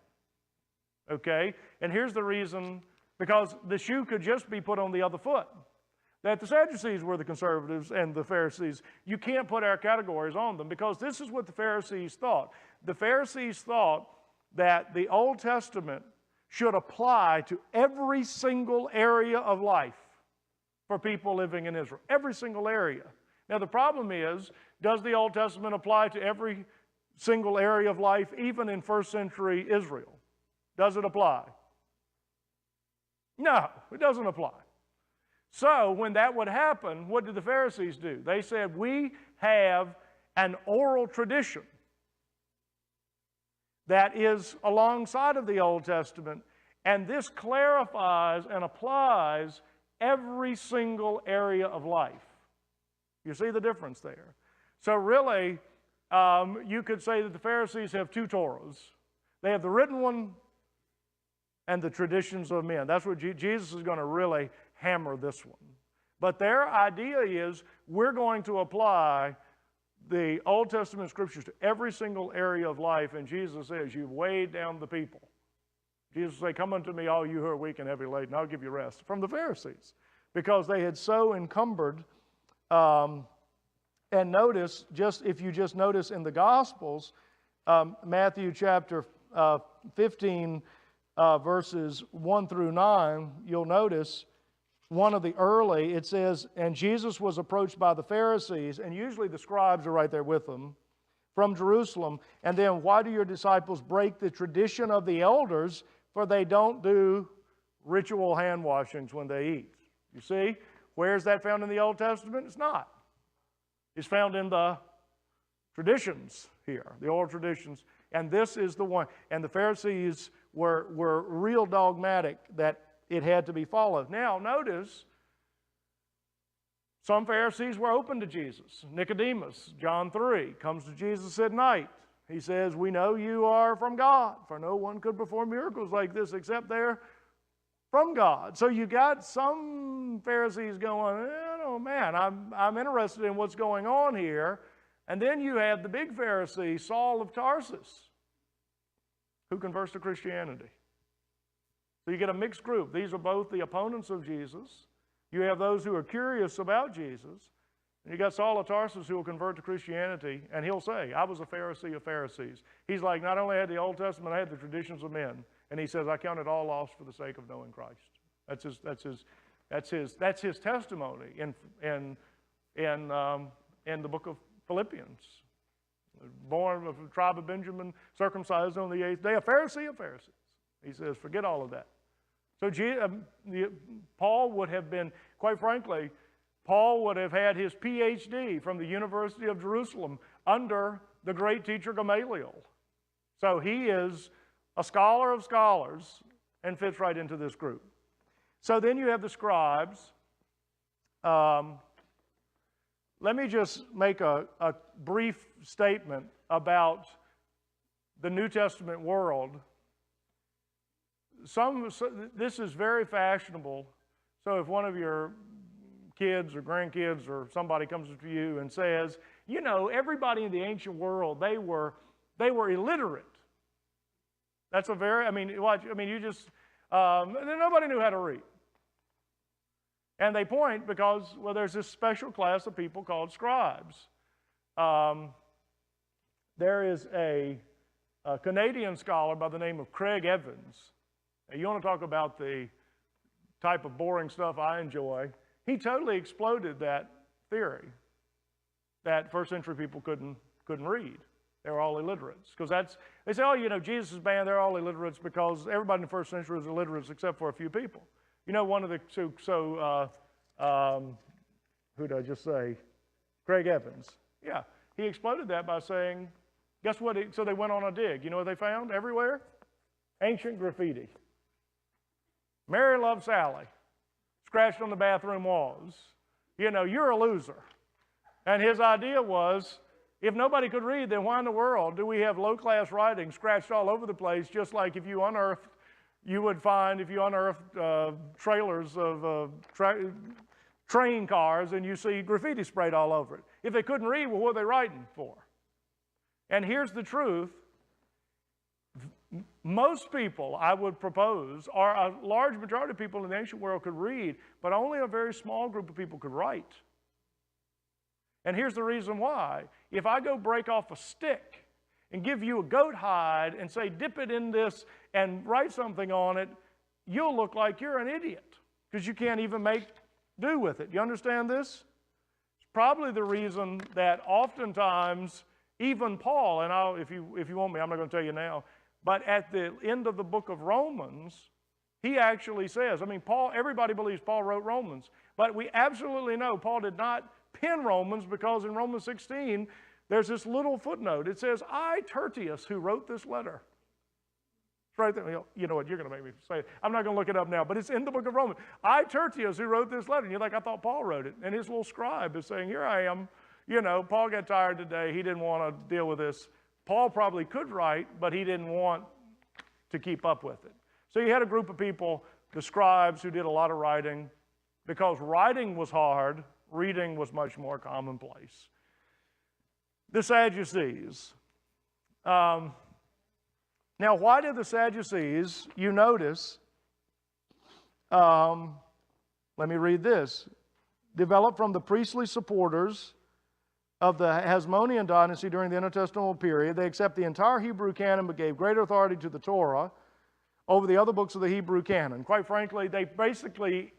Okay, and here's the reason. Because the shoe could just be put on the other foot. That the Sadducees were the conservatives and the Pharisees. You can't put our categories on them because this is what the Pharisees thought. The Pharisees thought that the Old Testament should apply to every single area of life for people living in Israel. Every single area. Now the problem is, does the Old Testament apply to every single area of life, even in first century Israel? Does it apply? No, it doesn't apply. So when that would happen, what did the Pharisees do? They said, we have an oral tradition that is alongside of the Old Testament, and this clarifies and applies every single area of life. You see the difference there? So really, you could say that the Pharisees have two Torahs. They have the written one and the traditions of men. That's what Jesus is going to really hammer this one. But their idea is we're going to apply the Old Testament scriptures to every single area of life, and Jesus says, you've weighed down the people. Jesus will say, come unto me, all you who are weak and heavy laden, I'll give you rest. From the Pharisees, because they had so encumbered. And notice, if you just notice in the Gospels, Matthew chapter 15, verses 1 through 9, you'll notice one of the early, it says, and Jesus was approached by the Pharisees, and usually the scribes are right there with them, from Jerusalem. And then, why do your disciples break the tradition of the elders, for they don't do ritual hand washings when they eat? You see, where is that found in the Old Testament? It's not. It's found in the traditions here, the oral traditions. And this is the one. And the Pharisees were real dogmatic that it had to be followed. Now, notice, some Pharisees were open to Jesus. Nicodemus, John 3, comes to Jesus at night. He says, we know you are from God, for no one could perform miracles like this except they're from God. So you got some Pharisees going, oh man, I'm interested in what's going on here. And then you have the big Pharisee, Saul of Tarsus, who converts to Christianity. So you get a mixed group. These are both the opponents of Jesus. You have those who are curious about Jesus. And you got Saul of Tarsus who will convert to Christianity, and he'll say, I was a Pharisee of Pharisees. He's like, not only had the Old Testament, I had the traditions of men. And he says, I count it all lost for the sake of knowing Christ. That's his testimony in the book of Philippians. Born of the tribe of Benjamin, circumcised on the 8th day, a Pharisee of Pharisees. He says, forget all of that. So Paul would have been, quite frankly, Paul would have had his PhD from the University of Jerusalem under the great teacher Gamaliel. So he is a scholar of scholars, and fits right into this group. So then you have the scribes. Let me just make a brief statement about the New Testament world. This is very fashionable. So if one of your kids or grandkids or somebody comes to you and says, you know, everybody in the ancient world, they were illiterate. That's a very, nobody knew how to read. And they point because, well, there's this special class of people called scribes. There is a Canadian scholar by the name of Craig Evans. Now, you want to talk about the type of boring stuff I enjoy. He totally exploded that theory that first century people couldn't read. They were all illiterates. Because they say, oh, you know, Jesus' band, they're all illiterates because everybody in the first century was illiterates except for a few people. You know, one of the, who did I just say? Craig Evans. Yeah, he exploded that by saying, guess what? So they went on a dig. You know what they found everywhere? Ancient graffiti. Mary loved Sally. Scratched on the bathroom walls. You know, you're a loser. And his idea was, if nobody could read, then why in the world do we have low-class writing scratched all over the place, just like if you unearthed, you would find if you unearthed trailers of train cars and you see graffiti sprayed all over it. If they couldn't read, well, what are they writing for? And here's the truth. Most people, I would propose, or a large majority of people in the ancient world could read, but only a very small group of people could write. And here's the reason why. If I go break off a stick and give you a goat hide and say, dip it in this and write something on it, you'll look like you're an idiot because you can't even make do with it. You understand this? It's probably the reason that oftentimes even Paul, and if you want me, I'm not going to tell you now, but at the end of the book of Romans, he actually says, Paul, everybody believes Paul wrote Romans, but we absolutely know Paul did not pen Romans because in Romans 16, there's this little footnote. It says, I, Tertius, who wrote this letter. It's right there. You know what? You're going to make me say it. I'm not going to look it up now, but it's in the book of Romans. I, Tertius, who wrote this letter. And you're like, I thought Paul wrote it. And his little scribe is saying, here I am. You know, Paul got tired today. He didn't want to deal with this. Paul probably could write, but he didn't want to keep up with it. So you had a group of people, the scribes, who did a lot of writing. Because writing was hard, reading was much more commonplace. The Sadducees. Now, why did the Sadducees, you notice, let me read this, develop from the priestly supporters of the Hasmonean dynasty during the intertestamental period. They accept the entire Hebrew canon but gave greater authority to the Torah over the other books of the Hebrew canon. Quite frankly, they basically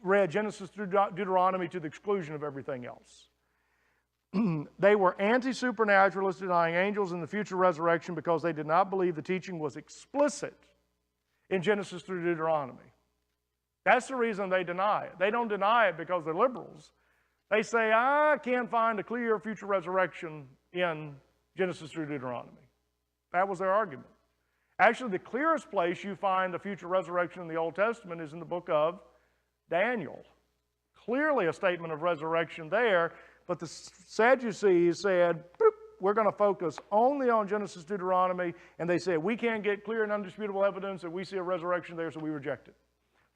read Genesis through Deuteronomy to the exclusion of everything else. They were anti-supernaturalists, denying angels and the future resurrection because they did not believe the teaching was explicit in Genesis through Deuteronomy. That's the reason they deny it. They don't deny it because they're liberals. They say, I can't find a clear future resurrection in Genesis through Deuteronomy. That was their argument. Actually, the clearest place you find a future resurrection in the Old Testament is in the book of Daniel. Clearly a statement of resurrection there, but the Sadducees said, we're going to focus only on Genesis, Deuteronomy, and they said, we can't get clear and undisputable evidence that we see a resurrection there, so we reject it.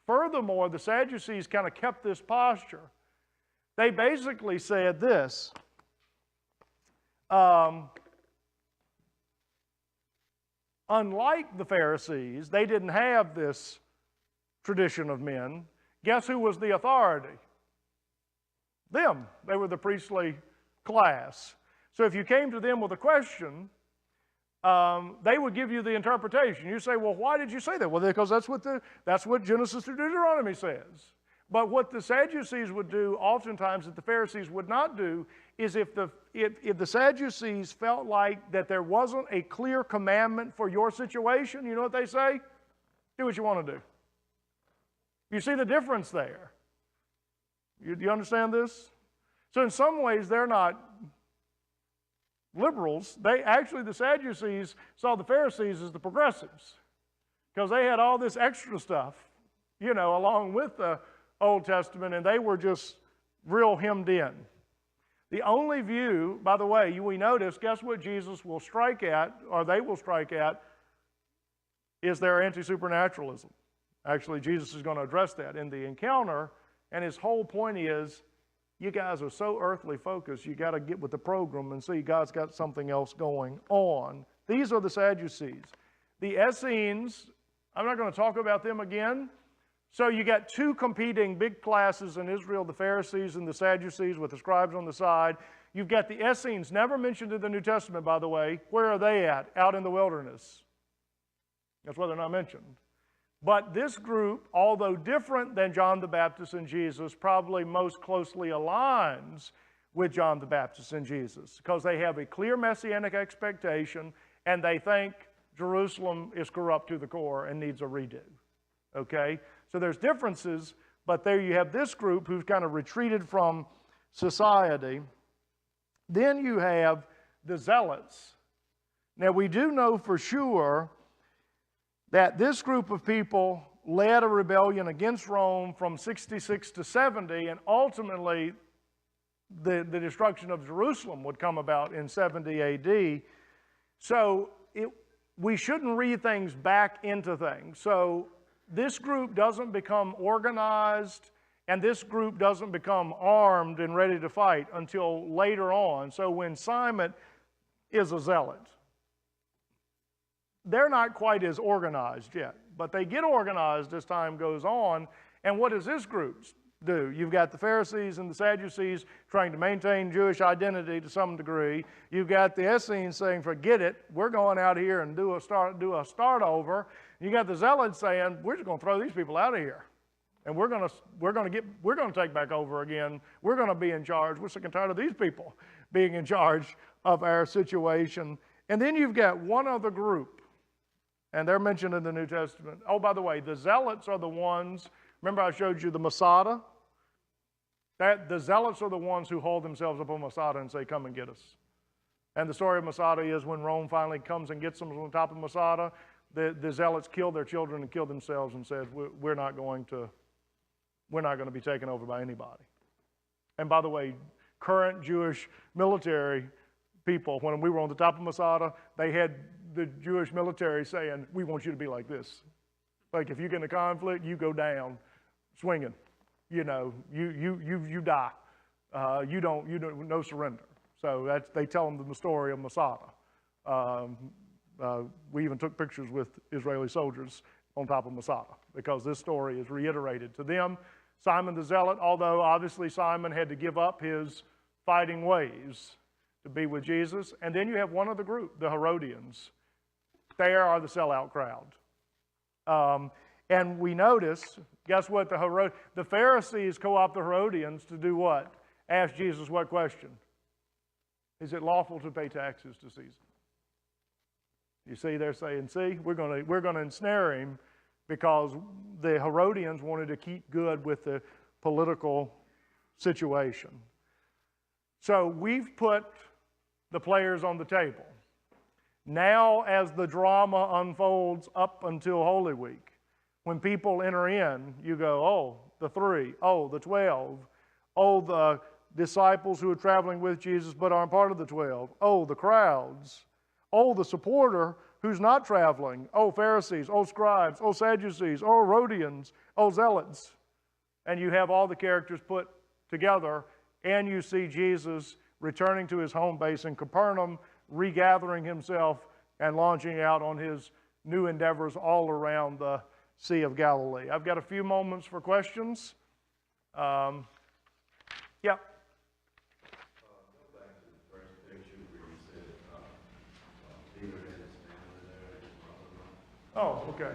Furthermore, the Sadducees kind of kept this posture. They basically said this, unlike the Pharisees, they didn't have this tradition of men. Guess who was the authority? Them. They were the priestly class. So if you came to them with a question, they would give you the interpretation. You say, well, why did you say that? Well, because that's what Genesis through Deuteronomy says. But what the Sadducees would do oftentimes that the Pharisees would not do is if the Sadducees felt like that there wasn't a clear commandment for your situation, you know what they say? Do what you want to do. You see the difference there. Do you understand this? So in some ways, they're not liberals, the Sadducees saw the Pharisees as the progressives because they had all this extra stuff, along with the Old Testament, and they were just real hemmed in. The only view, by the way, we notice, guess what Jesus will strike at, or they will strike at, is their anti-supernaturalism. Actually, Jesus is going to address that in the encounter, and his whole point is, you guys are so earthly focused, you got to get with the program and see God's got something else going on. These are the Sadducees. The Essenes, I'm not going to talk about them again. So you got two competing big classes in Israel, the Pharisees and the Sadducees with the scribes on the side. You've got the Essenes, never mentioned in the New Testament, by the way. Where are they at? Out in the wilderness. That's why they're not mentioned. But this group, although different than John the Baptist and Jesus, probably most closely aligns with John the Baptist and Jesus because they have a clear messianic expectation and they think Jerusalem is corrupt to the core and needs a redo. Okay? So there's differences, but there you have this group who's kind of retreated from society. Then you have the Zealots. Now we do know for sure that this group of people led a rebellion against Rome from 66 to 70, and ultimately the destruction of Jerusalem would come about in 70 AD. So we shouldn't read things back into things. So this group doesn't become organized, and this group doesn't become armed and ready to fight until later on. So when Simon is a zealot, they're not quite as organized yet, but they get organized as time goes on. And what does this group do? You've got the Pharisees and the Sadducees trying to maintain Jewish identity to some degree. You've got the Essenes saying, forget it, we're going out here and do a start over. You got the Zealots saying, we're just going to throw these people out of here. And we're going to take back over again. We're going to be in charge. We're sick and tired of these people being in charge of our situation. And then you've got one other group. And they're mentioned in the New Testament. Oh, by the way, the Zealots are the ones, remember I showed you the Masada? The Zealots are the ones who hold themselves up on Masada and say, come and get us. And the story of Masada is when Rome finally comes and gets them on the top of Masada, the Zealots killed their children and killed themselves and said, we're not going to be taken over by anybody. And by the way, current Jewish military people, when we were on the top of Masada, they had the Jewish military saying, we want you to be like this. Like if you get in a conflict, you go down swinging. You die. No surrender. So they tell them the story of Masada. We even took pictures with Israeli soldiers on top of Masada because this story is reiterated to them. Simon the Zealot, although obviously Simon had to give up his fighting ways to be with Jesus. And then you have one other group, the Herodians. They are the sellout crowd. And we notice, guess what? The Pharisees co-opt the Herodians to do what? Ask Jesus what question? Is it lawful to pay taxes to Caesar? You see, they're saying, see, we're going to ensnare him because the Herodians wanted to keep good with the political situation. So we've put the players on the table. Now, as the drama unfolds up until Holy Week, when people enter in, you go, oh, the 3, oh, the 12, oh, the disciples who are traveling with Jesus but aren't part of the 12, oh, the crowds, oh, the supporter who's not traveling, oh, Pharisees, oh, scribes, oh, Sadducees, oh, Herodians, oh, Zealots. And you have all the characters put together, and you see Jesus returning to his home base in Capernaum, regathering himself and launching out on his new endeavors all around the Sea of Galilee. I've got a few moments for questions. Yeah. Go back to the first picture where you said Peter had his family there, his mother. Oh, okay.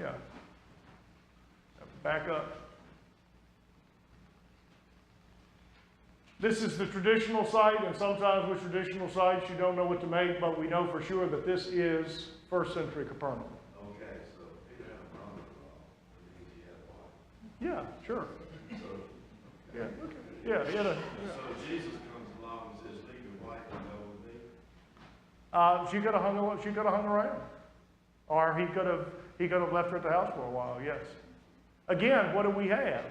Yeah. Back up. This is the traditional site, and sometimes with traditional sites you don't know what to make, but we know for sure that this is first century Capernaum. Okay, so Peter had a mother-in-law. He had a wife. Yeah, sure. So, Yeah, okay. Yeah, he had a. Yeah. So Jesus comes along and says, leave your wife She could have hung around, or he could have left her at the house for a while. Yes. Again, what do we have?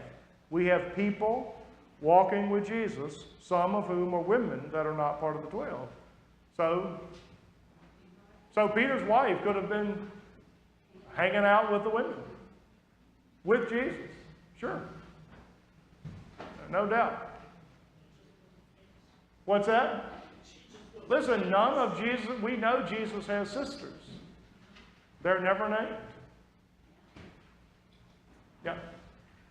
We have people walking with Jesus, some of whom are women that are not part of the 12. So Peter's wife could have been hanging out with the women, with Jesus. Sure. No doubt. What's that? Listen, none of Jesus, we know Jesus has sisters. They're never named. Yeah.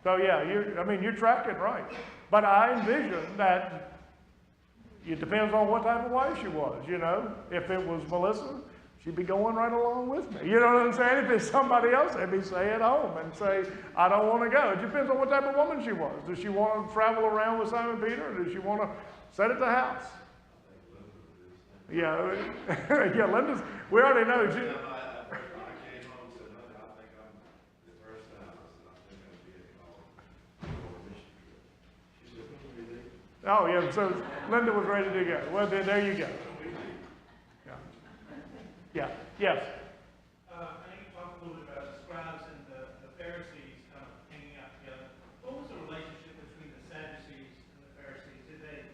So yeah, you're tracking right. But I envision that it depends on what type of wife she was, you know. If it was Melissa, she'd be going right along with me. You know what I'm saying? If it's somebody else, they'd be stay at home and say, I don't want to go. It depends on what type of woman she was. Does she want to travel around with Simon Peter, or does she want to sit at the house? Yeah, yeah, Linda's, we already know. She, oh, yeah, so Linda was ready to go. Well, then there you go. Yeah. Yeah. Yes. I think you talked a little bit about the scribes and the Pharisees kind of hanging out together. What was the relationship between the Sadducees and the Pharisees? Did they,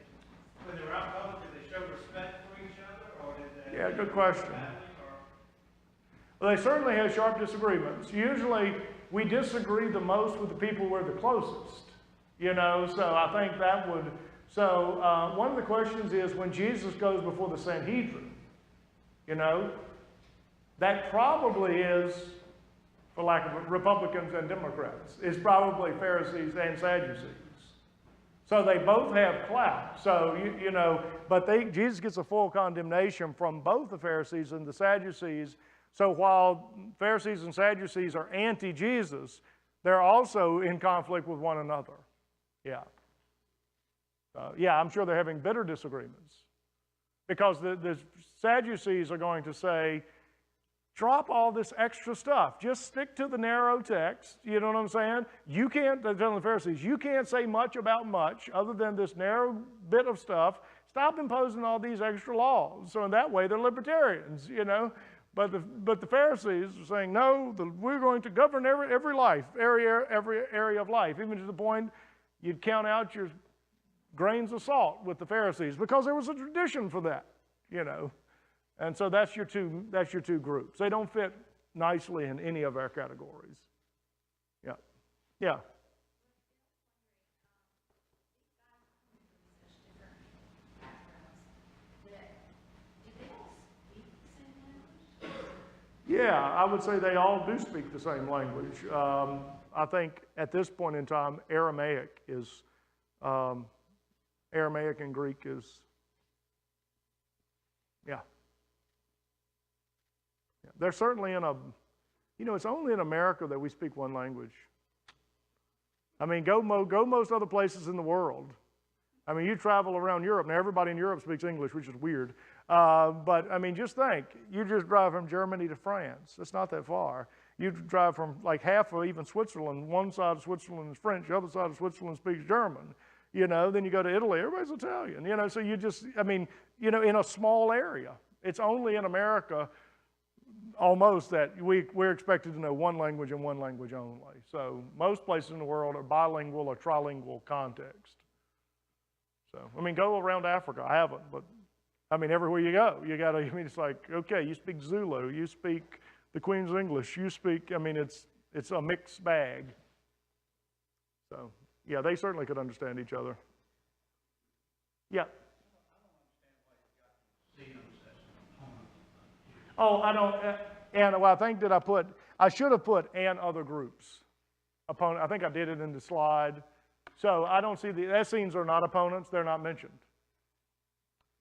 when they were out public, did they show respect for each other, or did they? Yeah, good question. Well, they certainly had sharp disagreements. Usually, we disagree the most with the people we're the closest. You know, so I think that would. So one of the questions is when Jesus goes before the Sanhedrin, you know, that probably is, for lack of Republicans and Democrats, is probably Pharisees and Sadducees. So they both have clout. So, you know, but Jesus gets a full condemnation from both the Pharisees and the Sadducees. So while Pharisees and Sadducees are anti-Jesus, they're also in conflict with one another. Yeah. Yeah, I'm sure they're having bitter disagreements. Because the Sadducees are going to say, drop all this extra stuff. Just stick to the narrow text. You know what I'm saying? You can't, they're telling the Pharisees, you can't say much about much other than this narrow bit of stuff. Stop imposing all these extra laws. So in that way, they're libertarians, you know. But the Pharisees are saying, no, we're going to govern every area of life, even to the point you'd count out your grains of salt with the Pharisees, because there was a tradition for that, you know. And so that's your two groups. They don't fit nicely in any of our categories. Yeah. Yeah. Yeah, I would say they all do speak the same language. I think at this point in time, Aramaic and Greek is, yeah. They're certainly in a, you know, it's only in America that we speak one language. I mean, go most other places in the world. I mean, you travel around Europe, now everybody in Europe speaks English, which is weird. But, I mean, just think, you just drive from Germany to France. It's not that far. You drive from like half of even Switzerland. One side of Switzerland is French, the other side of Switzerland speaks German. You know, then you go to Italy, everybody's Italian. You know, so you just, I mean, you know, in a small area. It's only in America almost that we're expected to know one language and one language only. So most places in the world are bilingual or trilingual context. So, I mean, go around Africa. I haven't, but I mean, everywhere you go, you got to, I mean, it's like, okay, you speak Zulu, you speak the Queen's English, you speak, I mean, it's a mixed bag. So, yeah, they certainly could understand each other. Yeah. Oh, I don't, and well, I think that I should have put and other groups. I think I did it in the slide. So I don't see the Essenes are not opponents, they're not mentioned.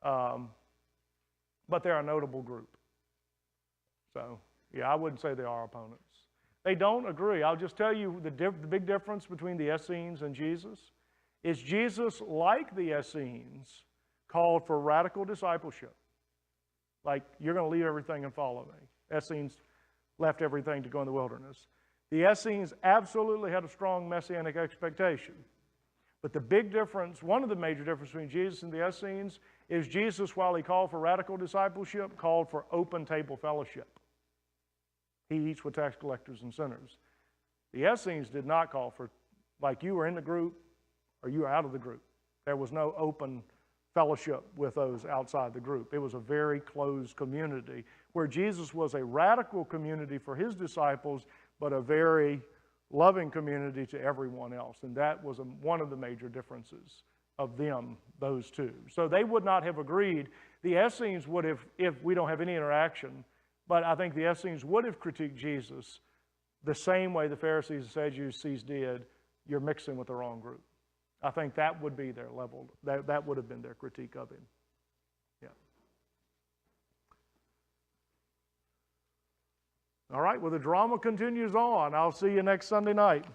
But they're a notable group. So, yeah, I wouldn't say they are opponents. They don't agree. I'll just tell you the big difference between the Essenes and Jesus is Jesus, like the Essenes, called for radical discipleship. Like, you're going to leave everything and follow me. Essenes left everything to go in the wilderness. The Essenes absolutely had a strong messianic expectation. But the big difference, one of the major differences between Jesus and the Essenes is Jesus, while he called for radical discipleship, called for open table fellowship. He eats with tax collectors and sinners. The Essenes did not call for, like, you were in the group or you were out of the group. There was no open fellowship with those outside the group. It was a very closed community where Jesus was a radical community for his disciples, but a very loving community to everyone else. And that was one of the major differences of them, those two. So they would not have agreed. The Essenes would have, if we don't have any interaction, but I think the Essenes would have critiqued Jesus the same way the Pharisees and Sadducees did. You're mixing with the wrong group. I think that would be their level. That would have been their critique of him. Yeah. All right, well, the drama continues on. I'll see you next Sunday night.